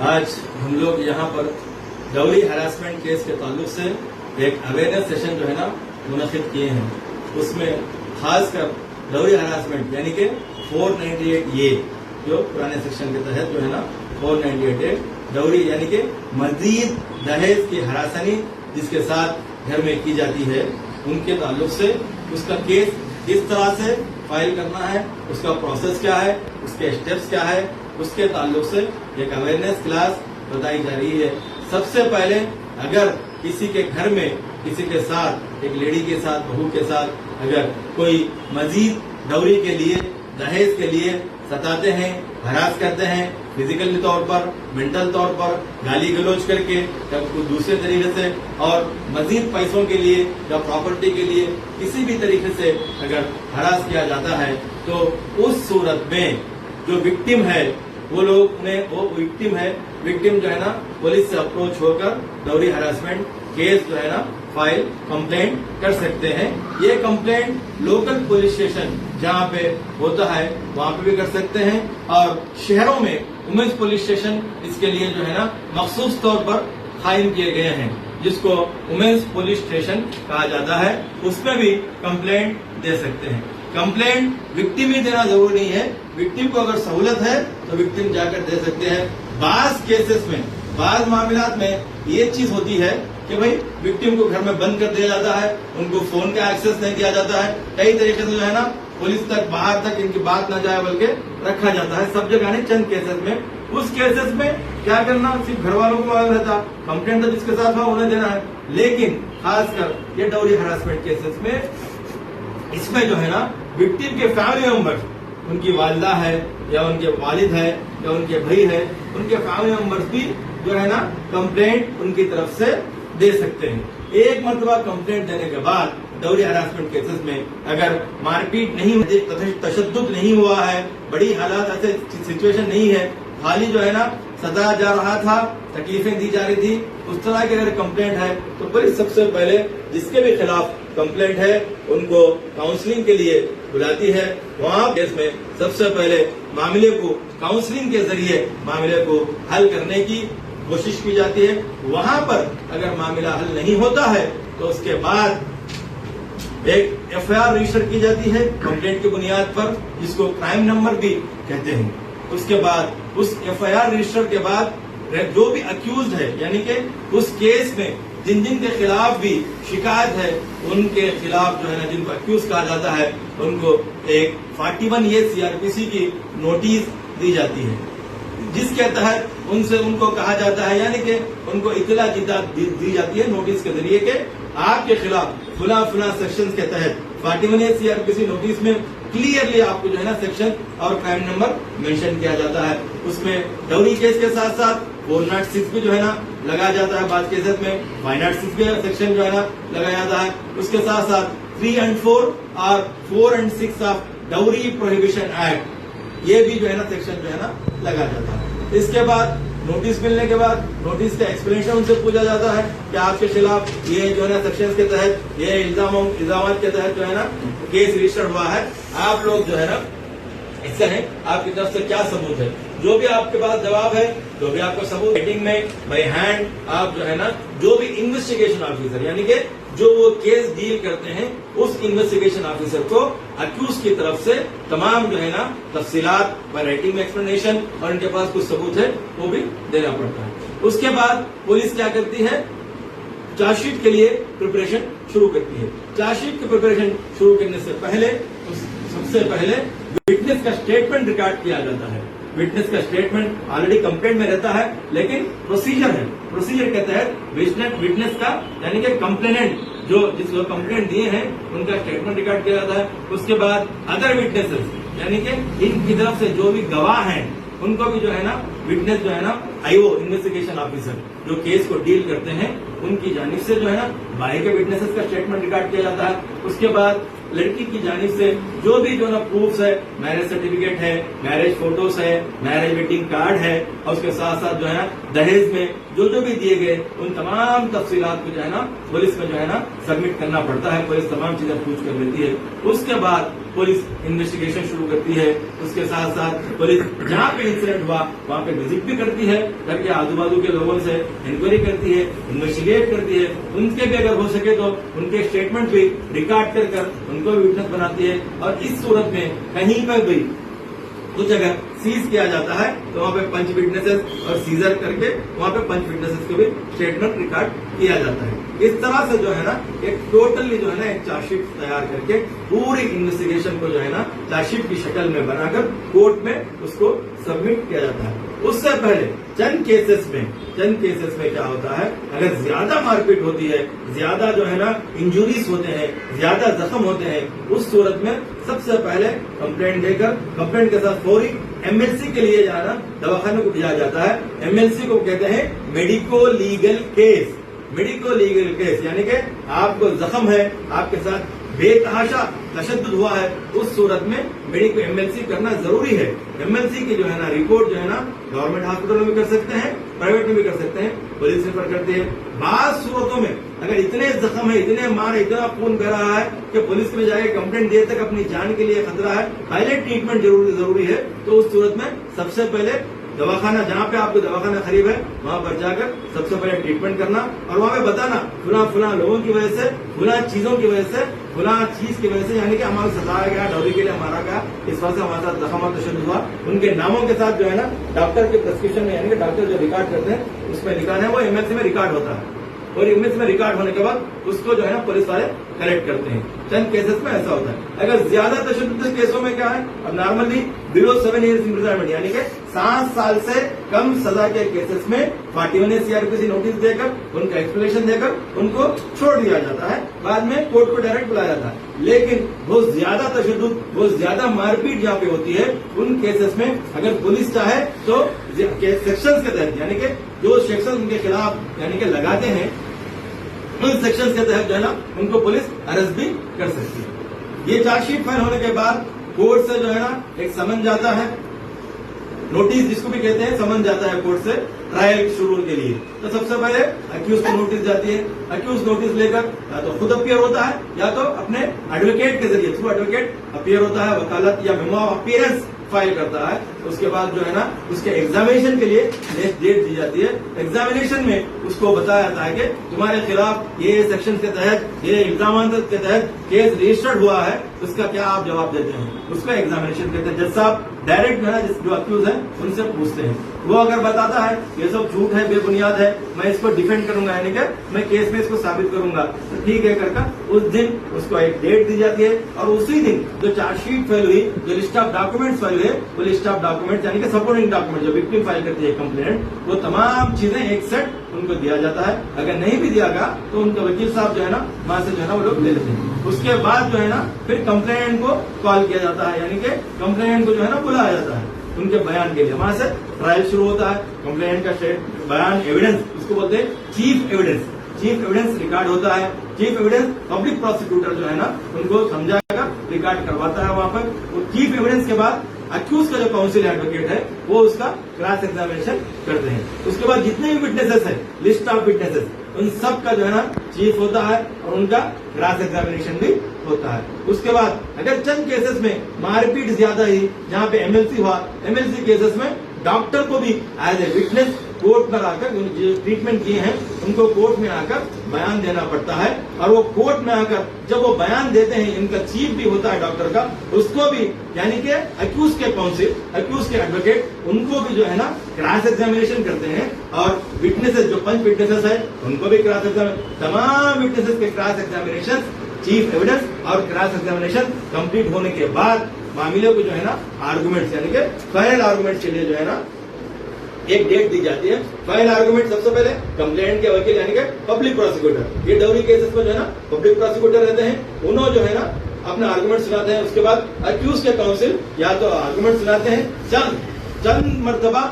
آج ہم لوگ یہاں پر ڈوری ہراسمنٹ کیس کے تعلق سے ایک اویئرنیس سیشن جو ہے نا منعقد کیے ہیں. اس میں خاص کر ڈوری ہراسمنٹ یعنی کہ 498A جو پرانے سیکشن کے تحت جو ہے نا 498A ڈوری یعنی کہ مزید دہیج کی ہراسانی جس کے ساتھ گھر میں کی جاتی ہے ان کے تعلق سے اس کا کیس کس طرح سے فائل کرنا ہے, اس کا پروسیس کیا ہے, اس کے اسٹیپس کیا ہے, اس کے تعلق سے ایک اویئرنیس کلاس بتائی جا رہی ہے. سب سے پہلے اگر کسی کے گھر میں کسی کے ساتھ ایک لیڈی کے ساتھ بہو کے ساتھ اگر کوئی مزید ڈوری کے لیے دہیج کے لیے ستاتے ہیں, ہراس کرتے ہیں, فزیکل طور پر, مینٹل طور پر, گالی گلوچ کر کے یا کوئی دوسرے طریقے سے اور مزید پیسوں کے لیے یا پراپرٹی کے لیے کسی بھی طریقے سے اگر ہراس کیا جاتا ہے تو اس صورت میں جو وکٹم ہے وہ لوگ وہ وکٹم جو ہے نا پولیس سے اپروچ ہو کر ڈوری ہراسمنٹ کیس جو ہے نا فائل کمپلینٹ کر سکتے ہیں. یہ کمپلینٹ لوکل پولیس اسٹیشن جہاں پہ ہوتا ہے وہاں پہ بھی کر سکتے ہیں اور شہروں میں وومنس پولیس اسٹیشن اس کے لیے جو ہے نا مخصوص طور پر قائم کیے گئے ہیں جس کو وومنس پولیس اسٹیشن کہا جاتا ہے. اس میں بھی کمپلینٹ دے سکتے ہیں. کمپلینٹ وکٹم ہی دینا ضروری نہیں ہے, وکٹم کو اگر سہولت ہے تو وکٹم جا کر دے سکتے ہیں. بعض کیسز میں بعض معاملات میں یہ چیز ہوتی ہے کہ بھائی وکٹم کو گھر میں بند کر دیا جاتا ہے, ان کو فون کا ایکسس نہیں دیا جاتا ہے, کئی طریقے سے جو ہے نا پولیس تک باہر تک ان کی بات نہ جائے بلکہ رکھا جاتا ہے. سب جگہ نہیں, چند کیسز میں. اس کیسز میں کیا کرنا, صرف گھر والوں کو معلوم رہتا, کمپلینٹ تو جس کے ساتھ ہوا انہیں دینا ہے. لیکن خاص کر یہ ڈوری ہراسمنٹ کیسز میں اس میں جو ہے نا وکٹم کے فیملی ممبر, ان کی والدہ ہے یا ان کے والد ہے یا ان کے بھائی ہے, ان کے فیملی ممبرز بھی جو ہے نا کمپلینٹ ان کی طرف سے دے سکتے ہیں. ایک مرتبہ کمپلینٹ دینے کے بعد ڈوری ہراسمنٹ کیسز میں اگر مار پیٹ نہیں, تشدد نہیں ہوا ہے, بڑی حالات ایسے سچویشن نہیں ہے, خالی جو ہے نا ستایا جا رہا تھا, تکلیفیں دی جا رہی تھی, اس طرح کی اگر کمپلینٹ ہے تو پولیس سب سے پہلے جس کے بھی خلاف کمپلینٹ ہے ان کو کاؤنسلنگ کے لیے بلاتی ہے. وہاں کیس میں سب سے پہلے معاملے کو کاؤنسلنگ کے ذریعے معاملے کو حل کرنے کی کوشش کی جاتی ہے. وہاں پر اگر معاملہ حل نہیں ہوتا ہے تو اس کے بعد ایک FIR رجسٹر کی جاتی ہے کمپلینٹ کی بنیاد پر, جس کو کرائم نمبر بھی کہتے ہیں. اس کے بعد اس FIR رجسٹر کے بعد جو بھی اکیوزڈ ہے یعنی کہ اس کیس میں جن کے خلاف بھی شکایت ہے ان کے خلاف جو ہے نا جن کو اکیوز کہا جاتا ہے ان کو ایک 41A CRPC کی نوٹس دی جاتی ہے جس کے تحت ان کو کہا جاتا ہے یعنی کہ ان کو اطلاع دی جاتی ہے نوٹس کے ذریعے کہ آپ کے خلاف فلاں سیکشن کے تحت 41A CRPC نوٹس میں کلیئرلی آپ کو جو ہے نا سیکشن اور کرائم نمبر مینشن کیا جاتا ہے. اس میں ڈوری کیس کے ساتھ ساتھ 406 بھی جو ہے نا لگایا جاتا ہے, بعض کیسز میں 506 بھی سیکشن جو ہے نا لگایا جاتا ہے. اس کے ساتھ ساتھ 3 and 4 اور 4 and 6 آف ڈوری پروہیبیشن ایکٹ یہ بھی جو ہے نا سیکشن جو ہے نا لگایا جاتا ہے. اس کے بعد نوٹس ملنے کے بعد نوٹس کا ایکسپلینیشن ان سے پوچھا جاتا ہے کہ آپ کے خلاف یہ جو ہے نا سیکشن کے تحت یہ الزامات کے تحت جو ہے نا کیس رجسٹر ہوا ہے, آپ لوگ جو ہے نا اس سے ہیں, آپ کی طرف سے کیا ثبوت ہے, جو بھی آپ کے پاس جواب ہے, جو بھی آپ کو ثبوت رائٹنگ میں بائی ہینڈ آپ جو ہے نا جو بھی انویسٹیگیشن آفیسر یعنی کہ جو وہ کیس ڈیل کرتے ہیں اس انویسٹیگیشن آفیسر کو اکیوز کی طرف سے تمام جو ہے نا تفصیلات بائی رائٹنگ میں ایکسپلینیشن اور ان کے پاس کچھ ثبوت ہے وہ بھی دینا پڑتا ہے. اس کے بعد پولیس کیا کرتی ہے, چارج شیٹ کے لیے پریپریشن شروع کرتی ہے. چارج شیٹ کی پریپریشن شروع کرنے سے پہلے سب سے پہلے وٹنس کا اسٹیٹمنٹ ریکارڈ کیا جاتا ہے. وٹنس کا اسٹیٹمنٹ آلریڈی کمپلینٹ میں رہتا ہے لیکن پروسیجر ہے, پروسیجر کے تحت وٹنس کا یعنی کہ کمپلینٹ جس کو کمپلینٹ دیے ہیں ان کا اسٹیٹمنٹ ریکارڈ کیا جاتا ہے. اس کے بعد ادر وٹنسز یعنی کہ ان کی طرف سے جو بھی گواہ ہیں ان کو بھی جو ہے نا وٹنس جو ہے نا IO انویسٹیگیشن آفیسر جو کیس کو ڈیل کرتے ہیں ان کی جانب سے جو ہے نا باہر کے وٹنسز کا اسٹیٹمنٹ ریکارڈ کیا جاتا ہے. اس کے بعد لڑکی کی جانب سے جو بھی جو نا پروفس ہے, میرج سرٹیفکیٹ ہے, میرج فوٹوز ہے, میرج ویٹنگ کارڈ ہے اور اس کے ساتھ ساتھ جو ہے نا دہیج میں جو بھی دیے گئے ان تمام تفصیلات کو جو ہے نا پولیس میں جو ہے نا سبمٹ کرنا پڑتا ہے. پولیس تمام چیزیں پوچھ کر لیتی ہے. اس کے بعد पुलिस इन्वेस्टिगेशन शुरू करती है। उसके साथ साथ पुलिस जहाँ पे इंसिडेंट हुआ वहाँ पे विजिट भी करती है, घर के आजू बाजू के लोगों से इंक्वायरी करती है, इन्वेस्टिगेट करती है, उनके भी अगर हो सके तो उनके स्टेटमेंट भी रिकॉर्ड कर उनको भी विटनेस बनाती है। और इस सूरत में कहीं पर भी कुछ अगर सीज किया जाता है तो वहाँ पे पंच विटनेसेस और सीजर करके वहाँ पे पंच विटनेसेस को भी स्टेटमेंट रिकॉर्ड किया जाता है। इस तरह से जो है ना एक टोटली जो है ना एक चार्जशीट तैयार करके पूरी इन्वेस्टिगेशन को जो है ना चार्जशीट की शक्ल में बनाकर कोर्ट में उसको सबमिट किया जाता है। उससे पहले चंद केसेस में क्या होता है, अगर ज्यादा मारपीट होती है, ज्यादा जो है ना इंजुरीज होते हैं, ज्यादा जख्म होते हैं, उस सूरत में सबसे पहले कंप्लेंट देकर कंप्लेंट के साथ फौरी एमएलसी के लिए जाना दवाखाने को भेजा जाता है। एमएलसी को कहते हैं medico legal case. Medico legal case यानी कि आपको जख्म है, आपके साथ बेतहाशा तशद्दुद हुआ है, उस सूरत में मेडिको एमएलसी करना जरूरी है। एमएलसी की जो है ना रिपोर्ट जो है ना गवर्नमेंट हॉस्पिटल में भी कर सकते हैं, प्राइवेट में भी कर सकते हैं, पुलिस रेफर करती है। बाद सूरतों में अगर इतने जख्म है, इतने मार, इतना खून बह रहा है कि पुलिस में जाके कंप्लेंट देर तक अपनी जान के लिए खतरा है, पहले ट्रीटमेंट जरूरी है, तो उस सूरत में सबसे पहले दवाखाना, जहाँ पे आपको दवाखाना करीब है वहाँ पर जाकर सबसे पहले ट्रीटमेंट करना और वहाँ पे बताना फुला लोगों की वजह से, फुला चीजों की वजह से, फुला चीज की वजह से, यानी कि हमारा सताया गया, डॉली के लिए मारा गया, इस वजह से हमारे साथ जख्म और तशद्दुद हुआ। उनके नामों के साथ जो है ना डॉक्टर के प्रिस्क्रिप्शन में, यानी कि डॉक्टर जो रिकॉर्ड करते हैं उसमें लिखाना है, वो एमएलसी में रिकॉर्ड होता है और एमएलसी में रिकॉर्ड होने के बाद उसको जो है ना पुलिस वाले कलेक्ट करते हैं। चंद केसेस में ऐसा होता है। अगर ज्यादा तशद्दुद केसों में क्या है, अब नॉर्मली बिलो 7 years इम्प्रिजनमेंट यानी कि 7 साल से कम सजा के केसेस में 41 सीआरपीसी नोटिस देकर उनका एक्सप्लेनेशन देकर उनको छोड़ दिया जाता है, बाद में कोर्ट को डायरेक्ट बुलाया जाता है। लेकिन बहुत ज्यादा तशद्दुद, बहुत ज्यादा मारपीट जहाँ पे होती है, उन केसेस में अगर पुलिस चाहे तो सेक्शंस के तहत, यानी कि जो सेक्शन उनके खिलाफ यानी कि लगाते हैं, उन सेक्शंस के तहत जो है ना उनको पुलिस अरेस्ट भी कर सकती है। ये चार्जशीट फाइल होने के बाद कोर्ट से जो है ना एक समन जाता है, नोटिस जिसको भी कहते हैं, समन जाता है कोर्ट से ट्रायल शुरू के लिए। तो सबसे पहले अक्यूज को नोटिस जाती है, अक्यूज नोटिस लेकर या तो खुद अपीयर होता है या तो अपने एडवोकेट के जरिए, थ्रू एडवोकेट अपीयर होता है, वकालत या मेमो ऑफ अपीयरेंस फाइल करता है। उसके बाद जो है ना उसके एग्जामिनेशन के लिए नेक्स्ट डेट दी जाती है। एग्जामिनेशन में उसको बताया जाता है कि तुम्हारे खिलाफ ये सेक्शन के तहत, ये इल्जाम के तहत केस रजिस्टर्ड हुआ है, उसका क्या आप जवाब देते हैं, उसका एग्जामिनेशन करते हैं। जज साहब डायरेक्ट जो है जो अक्यूज है उनसे पूछते हैं, वो अगर बताता है ये सब झूठ है, बेबुनियाद है, मैं इसको डिफेंड करूंगा, यानी कि मैं केस में इसको साबित करूंगा, तो ठीक है करके उस दिन उसको एक डेट दी जाती है और उसी दिन जो चार्जशीट फाइल हुई, जो लिस्ट ऑफ डॉक्यूमेंट्स फाइल हुए, वो लिस्ट ऑफ डॉक्यूमेंट्स यानी कि सपोर्टिंग डॉक्यूमेंट जो विक्टिम फाइल करती है कंप्लेंट, वो तमाम चीजें एक सेट उनको दिया जाता है। अगर नहीं भी दिया गया तो उनके वकील साहब जो है ना वहां से जो है ना वो लोग ले लेते हैं। उसके बाद जो है ना फिर कंप्लेंट को कॉल किया जाता है, यानी कि कंप्लेंट को जो है ना बुलाया जाता है उनके बयान के लिए। वहां से ट्रायल शुरू होता है। कंप्लेंट का बयान, एविडेंस, उसको बोलते हैं chief evidence. Chief evidence record होता है। चीफ एविडेंस पब्लिक प्रोसिक्यूटर जो है ना उनको समझाएगा, रिकॉर्ड करवाता है वहां पर। चीफ एविडेंस के बाद अक्यूज का जो काउंसिल एडवोकेट है वो उसका क्लास एग्जामिनेशन करते हैं। उसके बाद जितने भी विटनेसेस है, लिस्ट ऑफ विटनेसेस, उन सब का जो है ना चीफ होता है और उनका क्लास एग्जामिनेशन भी होता है। उसके बाद अगर चंद केसेस में मारपीट ज्यादा ही, जहाँ पे एमएलसी हुआ, एमएलसी केसेस में डॉक्टर को भी एज ए विटनेस कोर्ट में आकर जो ट्रीटमेंट किए हैं उनको कोर्ट में आकर बयान देना पड़ता है। और वो कोर्ट में आकर जब वो बयान देते हैं, इनका चीफ भी होता है डॉक्टर का, उसको भी यानी कि अक्यूज के काउंसिल, अक्यूज के एडवोकेट, उनको भी जो है ना क्रॉस एग्जामिनेशन करते हैं। और विटनेसेस जो 5 विटनेसेस है उनको भी क्रॉस एग्जामिनेशन, तमाम विटनेसेस के क्रॉस एग्जामिनेशन, चीफ एविडेंस और क्रॉस एग्जामिनेशन कंप्लीट होने के बाद मामले को जो है ना आर्गुमेंट यानी कि फाइनल आर्गुमेंट के लिए जो है ना एक डेट दी जाती है। फाइनल आर्गुमेंट सबसे पहले कंप्लेंट के वकील यानी कि पब्लिक प्रोसिक्यूटर, ये डबल केसेस में जो है ना पब्लिक प्रोसिक्यूटर रहते हैं, उन्होंने जो है ना अपना आर्गुमेंट सुनाते हैं। उसके बाद अक्यूज के काउंसिल या तो आर्गुमेंट सुनाते हैं, चंद मर्तबा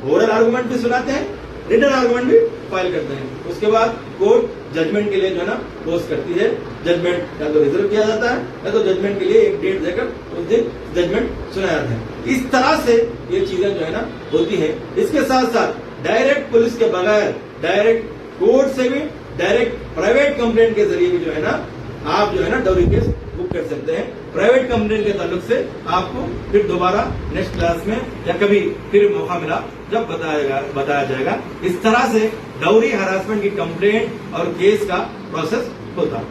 ओरल आर्गुमेंट भी सुनाते हैं, रिटन आर्गुमेंट भी फाइल करते हैं। उसके बाद कोर्ट जजमेंट के लिए जो है ना पोस्ट करती है। जजमेंट या तो रिजर्व किया जाता है या तो जजमेंट के लिए एक डेट देकर उस दिन जजमेंट सुनाया जाता है। इस तरह से ये चीजें जो है ना होती है। इसके साथ साथ डायरेक्ट पुलिस के बगैर, डायरेक्ट कोर्ट से भी, डायरेक्ट प्राइवेट कंप्लेंट के जरिए भी जो है ना آپ جو ہے نا ڈوری کیس بک کر سکتے ہیں. پرائیویٹ کمپلین کے تعلق سے آپ کو پھر دوبارہ نیکسٹ کلاس میں یا کبھی پھر موقع ملا جب بتایا جائے گا. اس طرح سے ڈوری ہراسمنٹ کی کمپلینٹ اور کیس کا پروسیس ہوتا ہے.